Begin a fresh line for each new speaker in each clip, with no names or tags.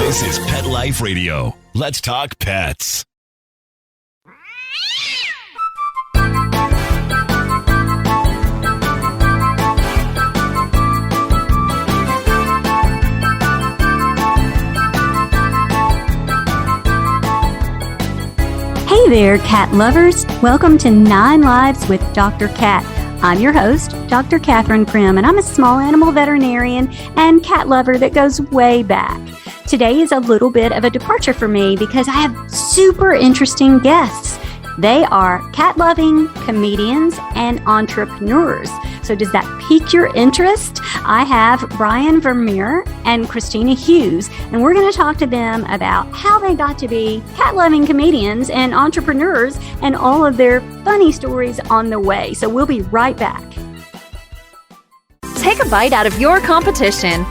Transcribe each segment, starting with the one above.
This is Pet Life Radio. Let's talk pets.
Hey there, cat lovers. Welcome to 9 Lives with Dr. Cat. I'm your host, Dr. Catherine Prim, and I'm a small animal veterinarian and cat lover that goes way back. Today is a little bit of a departure for me because I have super interesting guests. They are cat-loving comedians and entrepreneurs. So does that pique your interest? I have Brian Vermeer and Christina Hughes, and we're going to talk to them about how they got to be cat-loving comedians and entrepreneurs and all of their funny stories on the way. So we'll be right back.
Take a bite out of your competition.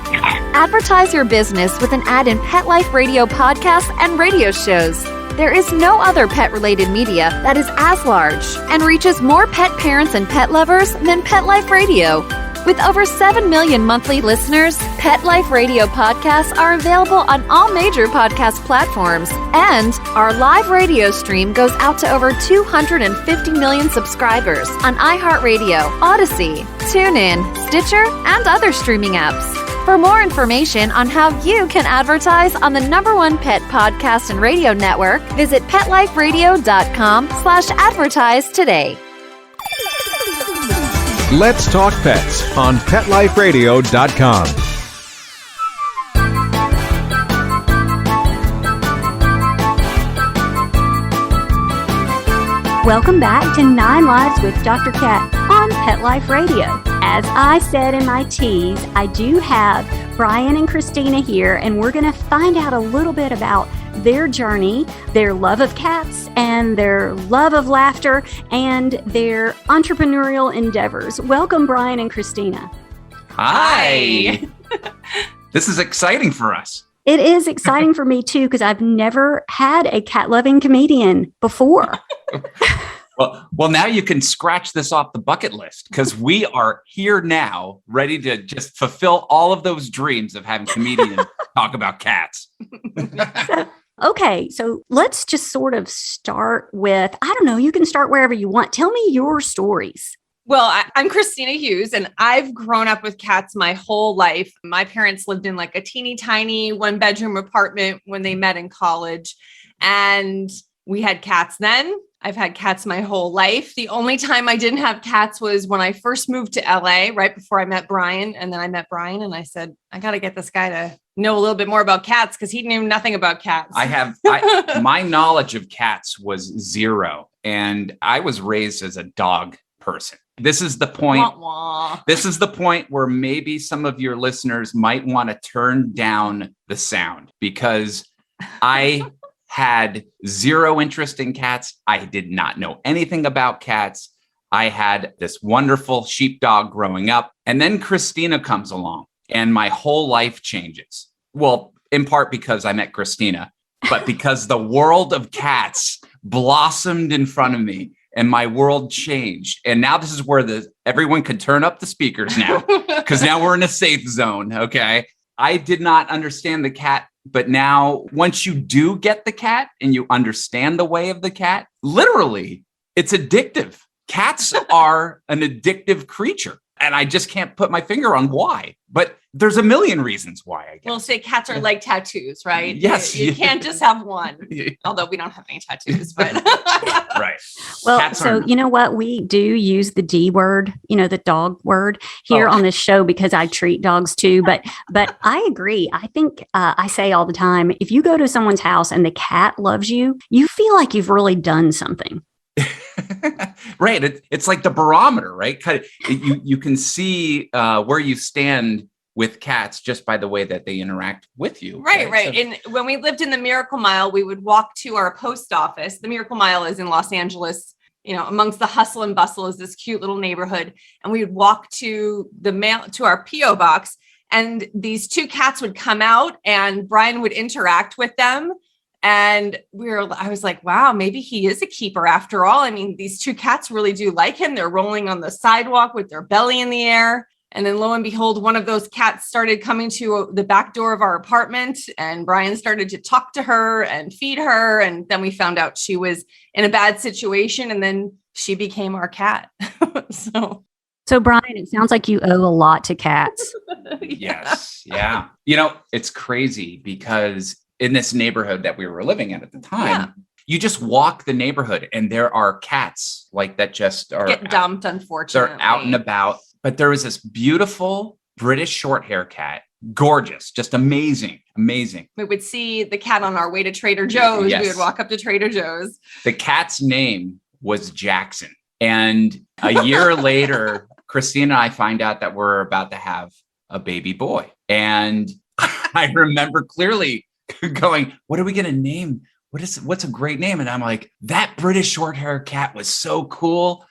Advertise your business with an ad in Pet Life Radio podcasts and radio shows. There is no other pet-related media that is as large and reaches more pet parents and pet lovers than Pet Life Radio. With over 7 million monthly listeners, Pet Life Radio podcasts are available on all major podcast platforms, and our live radio stream goes out to over 250 million subscribers on iHeartRadio, Odyssey, TuneIn, Stitcher, and other streaming apps. For more information on how you can advertise on the #1 pet podcast and radio network, visit PetLifeRadio.com/advertise today.
Let's Talk Pets on PetLifeRadio.com.
Welcome back to 9 Lives with Dr. Cat on Pet Life Radio. As I said in my tease, I do have Brian and Christina here, and we're going to find out a little bit about their journey, their love of cats, and their love of laughter, and their entrepreneurial endeavors. Welcome, Brian and Christina.
Hi. This is exciting for us.
It is exciting for me, too, because I've never had a cat-loving comedian before.
Well, now you can scratch this off the bucket list because we are here now, ready to just fulfill all of those dreams of having comedians talk about cats.
Okay, so let's just sort of start with, I don't know, you can start wherever you want. Tell me your stories.
Well, I'm Christina Hughes, and I've grown up with cats my whole life. My parents lived in like a teeny tiny 1-bedroom apartment when they met in college, and we had cats then. I've had cats my whole life. The only time I didn't have cats was when I first moved to LA, right before I met Brian. And then I met Brian and I said, I got to get this guy to know a little bit more about cats because he knew nothing about cats.
My knowledge of cats was zero. And I was raised as a dog person. This is the point.
Wah, wah.
This is the point where maybe some of your listeners might want to turn down the sound because I had zero interest in cats. I did not know anything about cats. I had this wonderful sheepdog growing up. And then Christina comes along and my whole life changes. Well, in part because I met Christina, but because the world of cats blossomed in front of me and my world changed. And now this is where everyone could turn up the speakers now because now we're in a safe zone. Okay. I did not understand the cat. But now, once you do get the cat and you understand the way of the cat, literally, it's addictive. Cats are an addictive creature. And I just can't put my finger on why. But there's a million reasons why, I guess.
We'll say cats are like tattoos, right?
Yes.
You can't just have one. Although we don't have any tattoos, but
Right.
Well,
Cats
so you know what? We do use the D word, the dog word here on this show because I treat dogs too. But I agree. I think I say all the time, if you go to someone's house and the cat loves you, you feel like you've really done something.
Right. It's like the barometer, right? You can see where you stand with cats just by the way that they interact with you.
Right.
So,
and when we lived in the Miracle Mile, we would walk to our post office. The Miracle Mile is in Los Angeles, amongst the hustle and bustle is this cute little neighborhood. And we would walk to our PO box, and these 2 cats would come out and Brian would interact with them. And I was like, wow, maybe he is a keeper after all. I mean, these 2 cats really do like him. They're rolling on the sidewalk with their belly in the air. And then lo and behold, one of those cats started coming to the back door of our apartment, and Brian started to talk to her and feed her. And then we found out she was in a bad situation, and then she became our cat.
So Brian, it sounds like you owe a lot to cats.
Yes. Yeah. You know, it's crazy because in this neighborhood that we were living in at the time, you just walk the neighborhood and there are cats like that just are
get dumped, unfortunately.
They're out and about. But there was this beautiful British short hair cat. Gorgeous, just amazing, amazing.
We would see the cat on our way to Trader Joe's.
Yes.
We would walk up to Trader Joe's.
The cat's name was Jackson. And a year later, Christine and I find out that we're about to have a baby boy. And I remember clearly going, what are we going to name? What's a great name? And I'm like, that British short hair cat was so cool.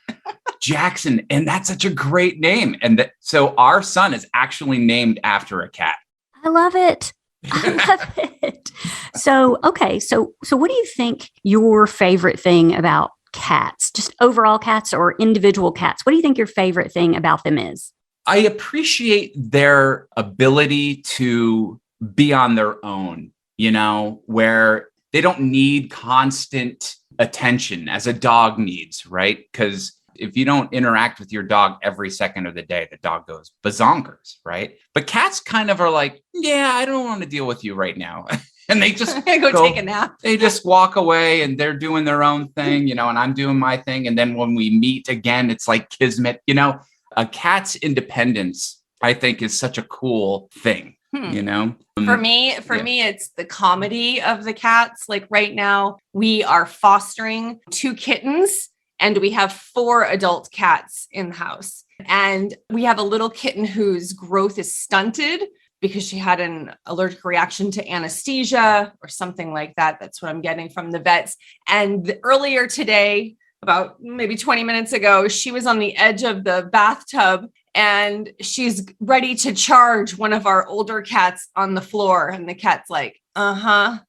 Jackson. And that's such a great name. And so our son is actually named after a cat.
I love it. I love it. So, okay. So what do you think your favorite thing about cats, just overall cats or individual cats? What do you think your favorite thing about them is?
I appreciate their ability to be on their own, you know, where they don't need constant attention as a dog needs, right? Because if you don't interact with your dog every second of the day, the dog goes bazonkers, right? But cats kind of are like, yeah, I don't want to deal with you right now. And they just
go take a nap.
They just walk away and they're doing their own thing, you know, and I'm doing my thing. And then when we meet again, it's like kismet, you know. A cat's independence, I think, is such a cool thing, you know.
For me, it's the comedy of the cats. Like right now, we are fostering 2 kittens and we have 4 adult cats in the house. And we have a little kitten whose growth is stunted because she had an allergic reaction to anesthesia or something like that. That's what I'm getting from the vets. And earlier today, about maybe 20 minutes ago, she was on the edge of the bathtub and she's ready to charge one of our older cats on the floor. And the cat's like, and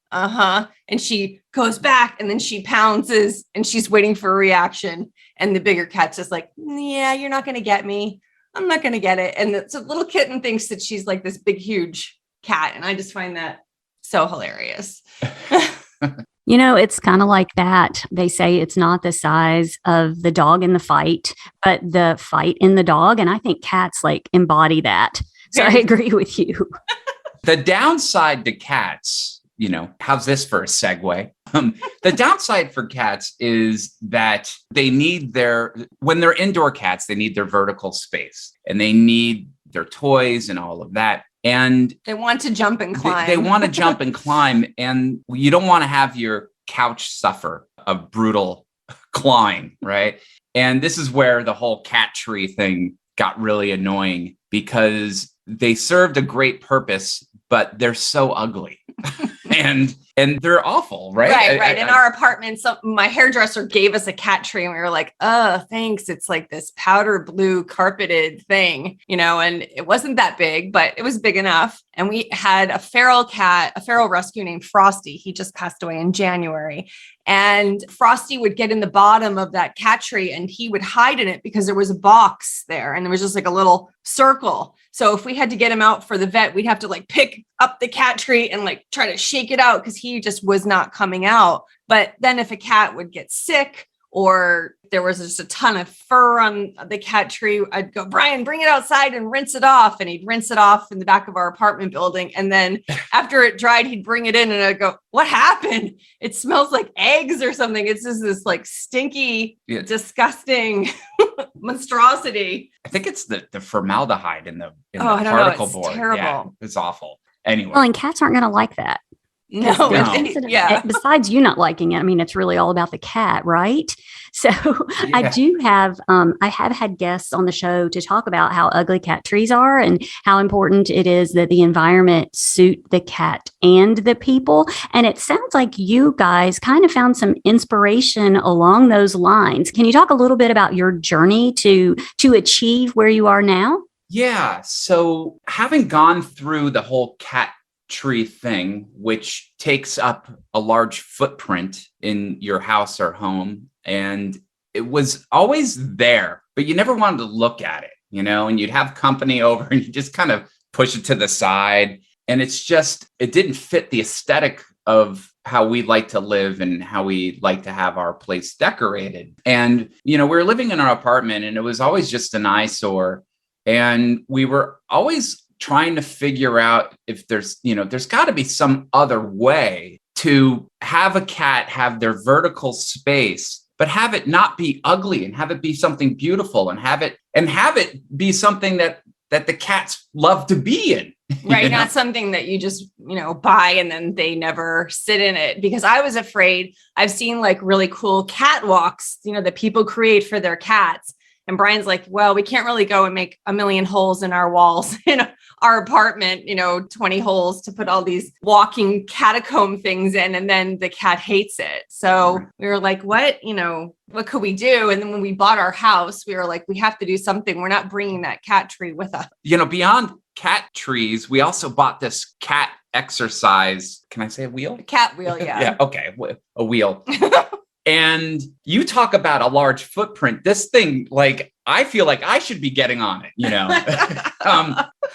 she goes back and then she pounces and she's waiting for a reaction. And the bigger cat's just like, yeah, you're not going to get me. I'm not going to get it. And the little kitten thinks that she's like this big, huge cat. And I just find that so hilarious.
You know, it's kind of like that. They say it's not the size of the dog in the fight, but the fight in the dog. And I think cats like embody that. So I agree with you.
The downside to cats, you know, how's this for a segue? The downside for cats is that they need when they're indoor cats, they need their vertical space and they need their toys and all of that. And
they want to jump and climb.
They want to jump and climb. And you don't want to have your couch suffer a brutal clawing, right? And this is where the whole cat tree thing got really annoying because they served a great purpose, but they're so ugly. and they're awful, right?
Right. In our apartment, my hairdresser gave us a cat tree and we were like, oh, thanks. It's like this powder blue carpeted thing, you know, and it wasn't that big, but it was big enough. And we had a feral rescue named Frosty. He just passed away in January. And Frosty would get in the bottom of that cat tree and he would hide in it because there was a box there and there was just like a little circle. So if we had to get him out for the vet, we'd have to like pick up the cat tree and like try to shake it out because he just was not coming out. But then if a cat would get sick or there was just a ton of fur on the cat tree, I'd go, Brian, bring it outside and rinse it off. And he'd rinse it off in the back of our apartment building. And then after it dried, he'd bring it in and I'd go, what happened? It smells like eggs or something. It's just this like stinky, disgusting monstrosity.
I think it's the formaldehyde in the
It's
particle board.
terrible.
Yeah, it's awful. Anyway.
Well, and cats aren't going to like that.
No.
Besides you not liking it, I mean, it's really all about the cat, right? So I have had guests on the show to talk about how ugly cat trees are and how important it is that the environment suit the cat and the people. And it sounds like you guys kind of found some inspiration along those lines. Can you talk a little bit about your journey to achieve where you are now?
Yeah. So having gone through the whole cat tree thing, which takes up a large footprint in your house or home. And it was always there, but you never wanted to look at it. and you'd have company over and you just kind of push it to the side. And it didn't fit the aesthetic of how we like to live and how we like to have our place decorated. And, we were living in our apartment and it was always just an eyesore. And we were always trying to figure out if there's got to be some other way to have a cat have their vertical space, but have it not be ugly and have it be something beautiful and have it be something that the cats love to be in.
Right. Not something that you just, buy and then they never sit in it. Because I was afraid, I've seen like really cool catwalks, that people create for their cats. And Brian's like, well, we can't really go and make a million holes in our walls in our apartment, 20 holes to put all these walking catacomb things in. And then the cat hates it. So we were like, what could we do? And then when we bought our house, we were like, we have to do something. We're not bringing that cat tree with us.
Beyond cat trees, we also bought this cat exercise. Can I say a wheel?
A cat wheel, yeah.
Yeah. Okay. A wheel. And you talk about a large footprint. This thing, like, I feel like I should be getting on it,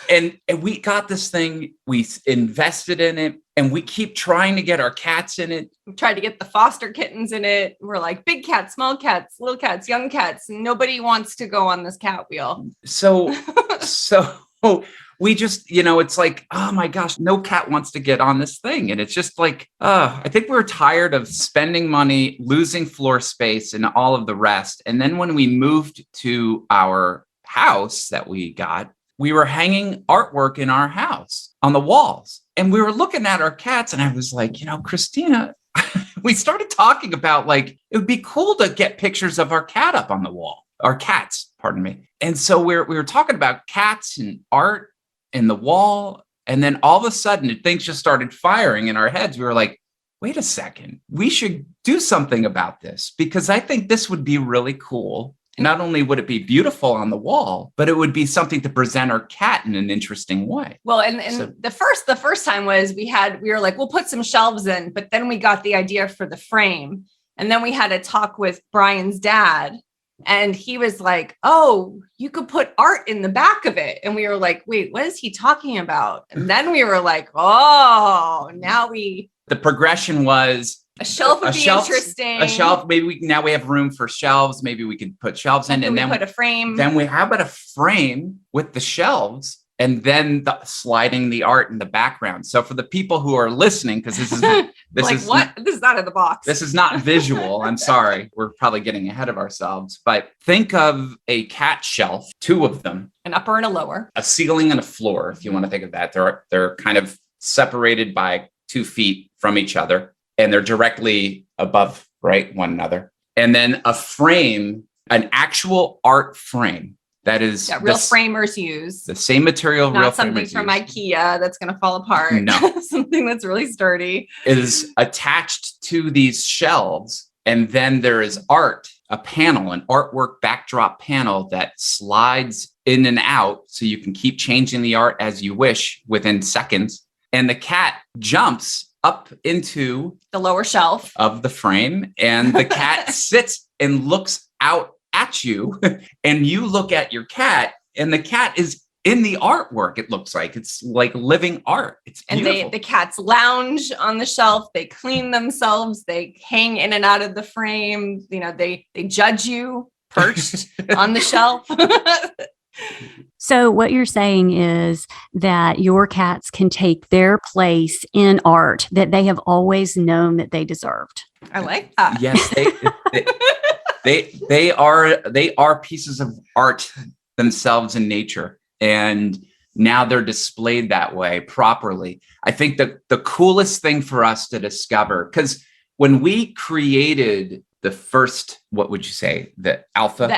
and we got this thing, we invested in it, and we keep trying to get our cats in it.
We tried to get the foster kittens in it. We're like big cats, small cats, little cats, young cats. Nobody wants to go on this cat wheel.
So we just, it's like, oh my gosh, no cat wants to get on this thing. And it's just like, I think we're tired of spending money, losing floor space and all of the rest. And then when we moved to our house that we got, we were hanging artwork in our house on the walls. And we were looking at our cats and I was like, Christina, we started talking about like, it would be cool to get pictures of our cat up on the wall, our cats, pardon me. And so we were talking about cats and art in the wall. And then all of a sudden things just started firing in our heads. We were like, wait a second, we should do something about this because I think this would be really cool. Not only would it be beautiful on the wall, but it would be something to present our cat in an interesting way.
Well, and so, the first time was we were like, we'll put some shelves in, but then we got the idea for the frame. And then we had a talk with Brian's dad. And he was like, oh, you could put art in the back of it. And we were like, wait, what is he talking about? And then we were like, oh,
the progression was
a shelf would be interesting.
A shelf, maybe now we have room for shelves. Maybe we could put shelves in and then
put a frame.
Then how about a frame with the shelves? And then sliding the art in the background. So for the people who are listening, because this is
out of the box.
This is not visual. I'm sorry. We're probably getting ahead of ourselves. But think of a cat shelf, two of them.
An upper and a lower.
A ceiling and a floor, if you want to think of that. They're kind of separated by 2 feet from each other. And they're directly above, one another. And then a frame, an actual art frame. That is
real framers use.
The same material.
Not something from IKEA that's going to fall apart.
No.
Something that's really sturdy.
Is attached to these shelves. And then there is art, a panel, an artwork backdrop panel that slides in and out. So you can keep changing the art as you wish within seconds. And the cat jumps up into
the lower shelf
of the frame. And the cat sits and looks out at you, and you look at your cat, and the cat is in the artwork. It looks like it's like living art. It's beautiful.
And the cats lounge on the shelf. They clean themselves. They hang in and out of the frame. They judge you perched on the shelf.
So what you're saying is that your cats can take their place in art that they have always known that they deserved.
I like that.
Yes, they are pieces of art themselves in nature, and now they're displayed that way properly. I think that the coolest thing for us to discover, because when we created the first, what would you say, the alpha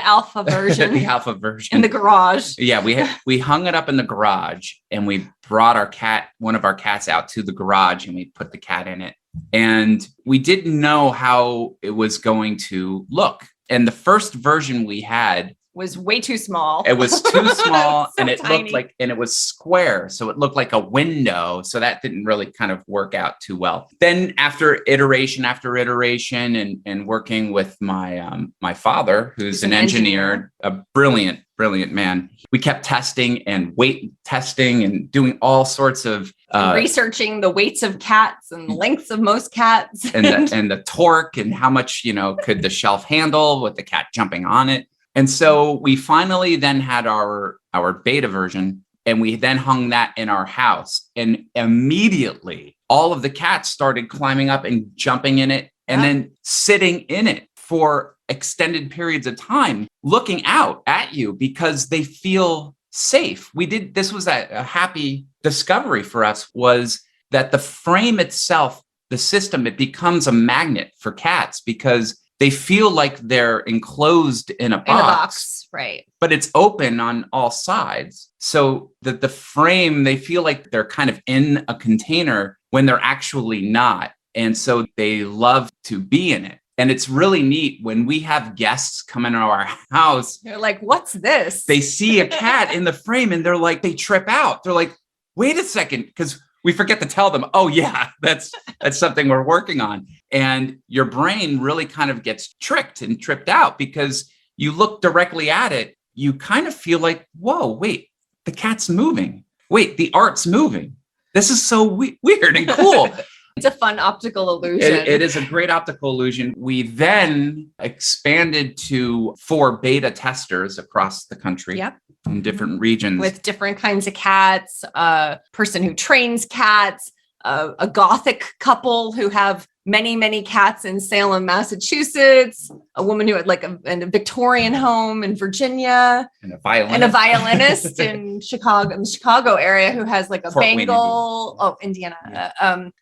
version, the alpha version
in the garage.
Yeah, we hung it up in the garage, and we brought one of our cats out to the garage, and we put the cat in it, and we didn't know how it was going to look. And the first version we had
was way too small.
It was too small,
So
and it
tiny.
looked like, and it was square, so it looked like a window. So that didn't really kind of work out too well. Then after iteration after iteration, and working with my my father, who's an engineer, a brilliant man, we kept testing and weight testing and doing all sorts of
researching the weights of cats and the lengths of most cats,
and the torque and how much could the shelf handle with the cat jumping on it. And so we finally then had our beta version, and we then hung that in our house, and immediately all of the cats started climbing up and jumping in it, and then sitting in it for extended periods of time, looking out at you because they feel safe. This was a happy discovery for us, was that the frame itself, the system, it becomes a magnet for cats because they feel like they're enclosed in a box,
right?
But it's open on all sides. So that the frame, they feel like they're kind of in a container when they're actually not. And so they love to be in it. And it's really neat when we have guests come into our house.
They're like, what's this?
They see a cat in the frame and they're like, they trip out. They're like, wait a second, because we forget to tell them, oh yeah, that's something we're working on. And your brain really kind of gets tricked and tripped out because you look directly at it. You kind of feel like, whoa, wait, the cat's moving. Wait, the art's moving. This is so weird and cool.
It's a fun optical illusion.
It is a great optical illusion. We then expanded to 4 beta testers across the country.
Yep.
In different regions.
With different kinds of cats, a person who trains cats, a gothic couple who have many, many cats in Salem, Massachusetts, a woman who had in a Victorian home in Virginia, and a violinist in the Chicago area who has a
Fort
Bengal, Indiana,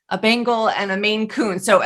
a Bengal and a Maine Coon. So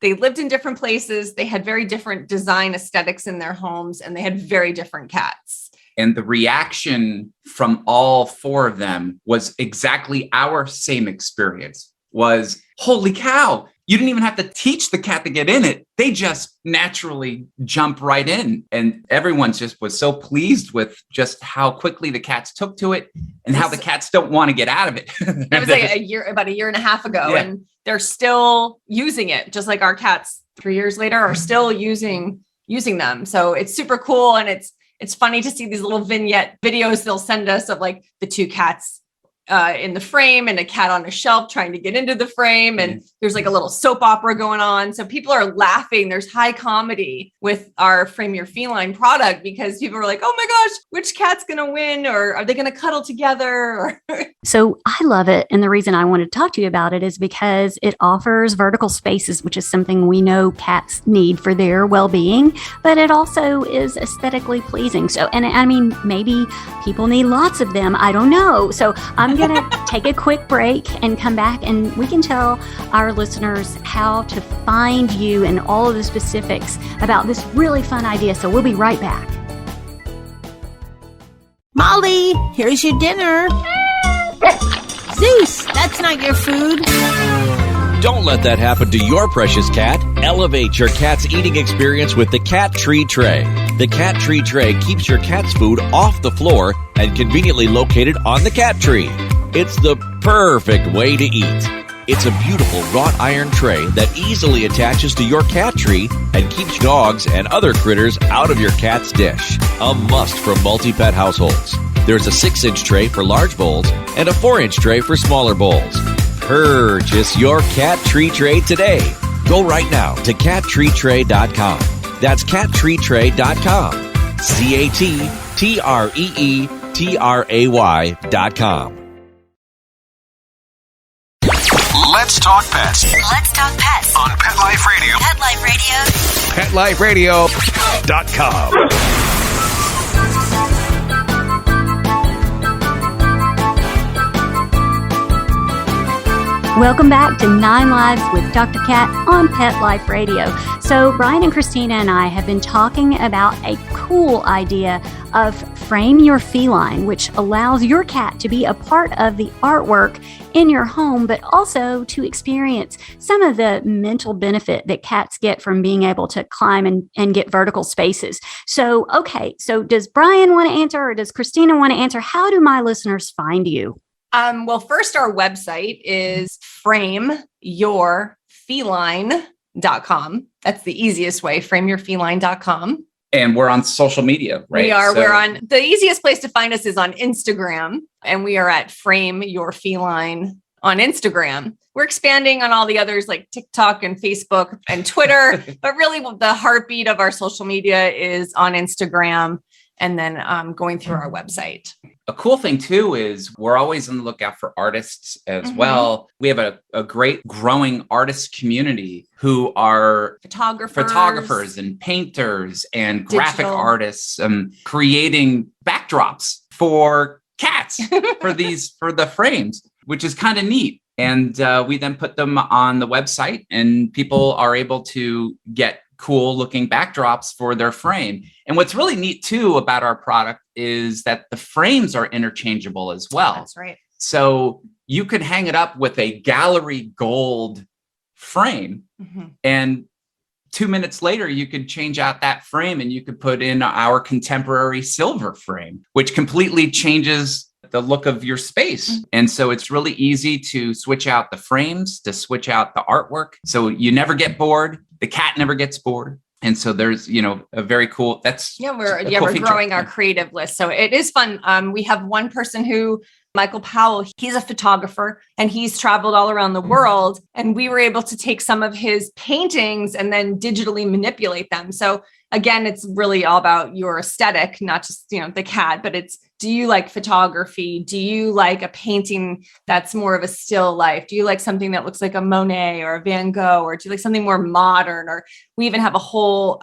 they lived in different places. They had very different design aesthetics in their homes, and they had very different cats.
And the reaction from all 4 of them was exactly our same experience, was, holy cow, you didn't even have to teach the cat to get in it. They just naturally jump right in. And everyone just was so pleased with just how quickly the cats took to it and how the cats don't want to get out of it.
It was about a year and a half ago, and they're still using it, just like our cats 3 years later are still using them. So it's super cool. And it's funny to see these little vignette videos they'll send us of the 2 cats in the frame and a cat on a shelf trying to get into the frame. And there's a little soap opera going on. So people are laughing. There's high comedy with our Frame Your Feline product because people are like, oh my gosh, which cat's going to win? Or are they going to cuddle together?
So I love it. And the reason I wanted to talk to you about it is because it offers vertical spaces, which is something we know cats need for their well-being, but it also is aesthetically pleasing. So, and I mean, maybe people need lots of them. I don't know. So I'm going to take a quick break and come back, and we can tell our listeners how to find you and all of the specifics about this really fun idea. So we'll be right back.
Molly, here's your dinner. Zeus, that's not your food.
Don't let that happen to your precious cat. Elevate your cat's eating experience with the Cat Tree Tray. The Cat Tree Tray keeps your cat's food off the floor and conveniently located on the cat tree. It's the perfect way to eat. It's a beautiful wrought iron tray that easily attaches to your cat tree and keeps dogs and other critters out of your cat's dish. A must for multi-pet households. There's a 6-inch tray for large bowls and a 4-inch tray for smaller bowls. Purchase your Cat Tree Tray today. Go right now to cattreetray.com. That's cattreetray.com. cattreetray.com.
Let's talk pets
Let's talk pets
on Pet Life Radio.
Pet Life Radio.
PetLifeRadio.com.
Welcome back to 9 Lives with Dr. Cat on Pet Life Radio. So Brian and Christina and I have been talking about a cool cool idea of Frame Your Feline, which allows your cat to be a part of the artwork in your home, but also to experience some of the mental benefit that cats get from being able to climb and get vertical spaces. So, okay, so does Brian want to answer or does Christina want to answer? How do my listeners find you?
Well, first, our website is frameyourfeline.com. That's the easiest way, frameyourfeline.com.
And we're on social media, right?
We are. We're on, the easiest place to find us is on Instagram, and we are at Frame Your Feline on Instagram. We're expanding on all the others like TikTok and Facebook and Twitter, but really the heartbeat of our social media is on Instagram and then going through our website.
A cool thing too is we're always on the lookout for artists as well. We have a great growing artist community who are photographers and painters and graphic artists, creating backdrops for cats for the frames, which is kind of neat. And we then put them on the website and people are able to get cool looking backdrops for their frame. And what's really neat too about our product is that the frames are interchangeable as well.
That's right.
So you could hang it up with a gallery gold frame and 2 minutes later, you could change out that frame and you could put in our contemporary silver frame, which completely changes the look of your space. And so it's really easy to switch out the frames, to switch out the artwork. So you never get bored. The cat never gets bored. And so there's, a very cool,
we're growing our creative list. So it is fun. We have one person Michael Powell, he's a photographer and he's traveled all around the world. And we were able to take some of his paintings and then digitally manipulate them. So again, it's really all about your aesthetic, not just, the cat, but do you like photography? Do you like a painting that's more of a still life? Do you like something that looks like a Monet or a Van Gogh? Or do you like something more modern? Or we even have a whole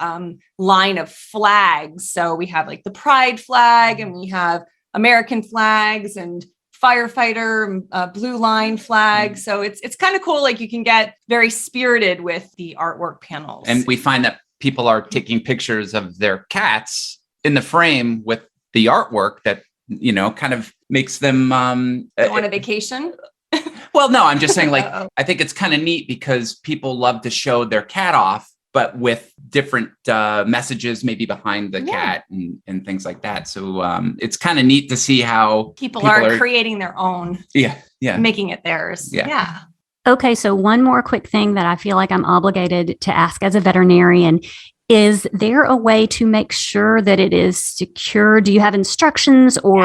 line of flags. So we have like the Pride flag and we have American flags and firefighter, blue line flag. So it's kind of cool. Like you can get very spirited with the artwork panels.
And we find that people are taking pictures of their cats in the frame with the artwork that, kind of makes them
go on a vacation.
Well, no, I'm just saying I think it's kind of neat because people love to show their cat off, but with different messages maybe behind the cat and things like that. So it's kind of neat to see how
people are creating their own.
Yeah.
Making it theirs.
Yeah.
Okay, so one more quick thing that I feel like I'm obligated to ask as a veterinarian. Is there a way to make sure that it is secure? Do you have instructions or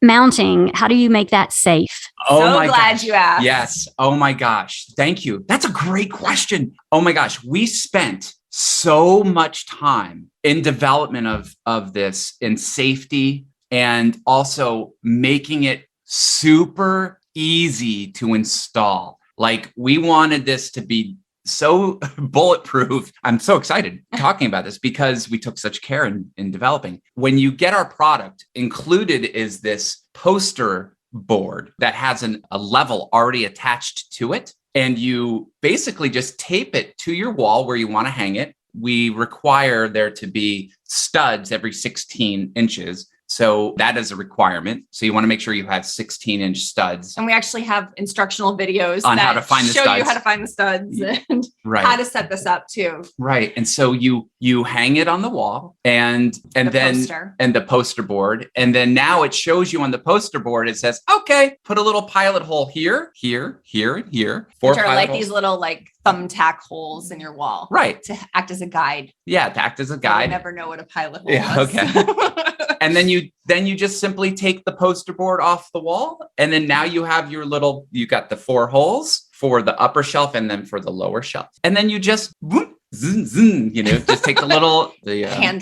mounting? How do you make that safe?
So glad you asked.
Yes. Oh my gosh. Thank you. That's a great question. Oh my gosh. We spent so much time in development of this, in safety, and also making it super easy to install. Like we wanted this to be so bulletproof. I'm so excited talking about this because we took such care in developing. When you get our product, included is this poster board that has a level already attached to it. And you basically just tape it to your wall where you want to hang it. We require there to be studs every 16 inches. So that is a requirement. So you want to make sure you have 16-inch studs.
And we actually have instructional videos
on how to find the studs.
Show you how to find the studs and how to set this up too.
Right. And so you hang it on the wall and the poster board. And then now it shows you on the poster board, it says, okay, put a little pilot hole here, here, here, and here.
Which are like these little thumbtack holes in your wall.
Right.
To act as a guide.
Yeah, to act as a guide.
I never know what a pilot hole is.
Okay. And then you just simply take the poster board off the wall. And then now you have you got the 4 holes for the upper shelf and then for the lower shelf. And then you just just take the hand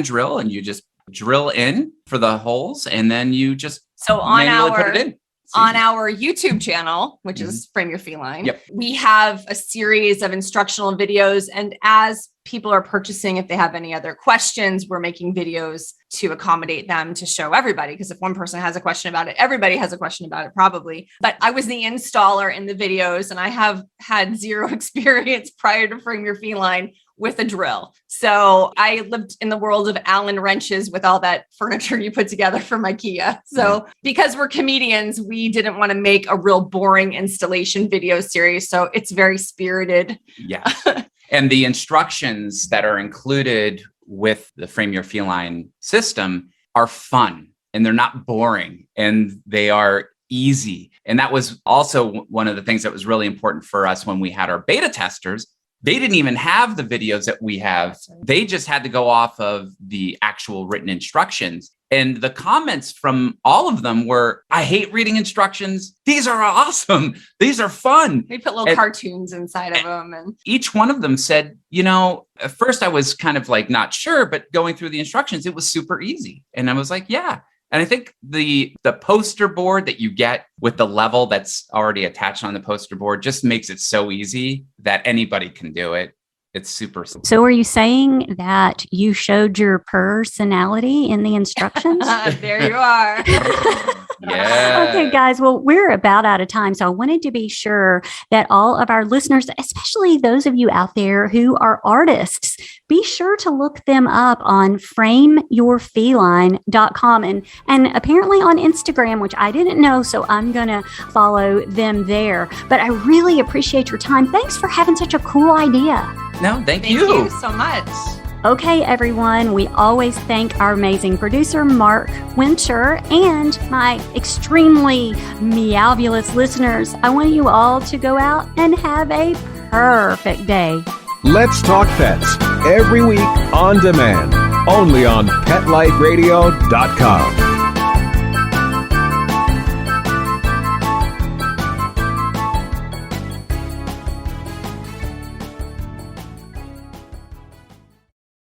drill and you just drill in for the holes and then you just manually put it in.
On our YouTube channel, which is Frame Your Feline, we have a series of instructional videos. And as people are purchasing, if they have any other questions, we're making videos to accommodate them to show everybody. Because if one person has a question about it, everybody has a question about it probably. But I was the installer in the videos and I have had zero experience prior to Frame Your Feline with a drill. So I lived in the world of Allen wrenches with all that furniture you put together from IKEA. So because we're comedians, we didn't want to make a real boring installation video series. So it's very spirited.
Yeah. And the instructions that are included with the Frame Your Feline system are fun, and they're not boring, and they are easy. And that was also one of the things that was really important for us when we had our beta testers. They didn't even have the videos that we have. They just had to go off of the actual written instructions. And the comments from all of them were, I hate reading instructions. These are awesome. These are fun.
They put little cartoons inside of them. And
each one of them said, at first I was kind of like not sure, but going through the instructions, it was super easy. And I was like, yeah. And I think the poster board that you get with the level that's already attached on the poster board just makes it so easy that anybody can do it. It's super simple.
So are you saying that you showed your personality in the instructions?
There you are.
Yeah.
Okay, guys. Well, we're about out of time. So I wanted to be sure that all of our listeners, especially those of you out there who are artists, be sure to look them up on frameyourfeline.com and apparently on Instagram, which I didn't know. So I'm going to follow them there. But I really appreciate your time. Thanks for having such a cool idea.
No, thank you.
Thank you so much.
Okay, everyone, we always thank our amazing producer, Mark Winter, and my extremely meowbulous listeners. I want you all to go out and have a perfect day.
Let's Talk Pets, every week on demand, only on PetLifeRadio.com.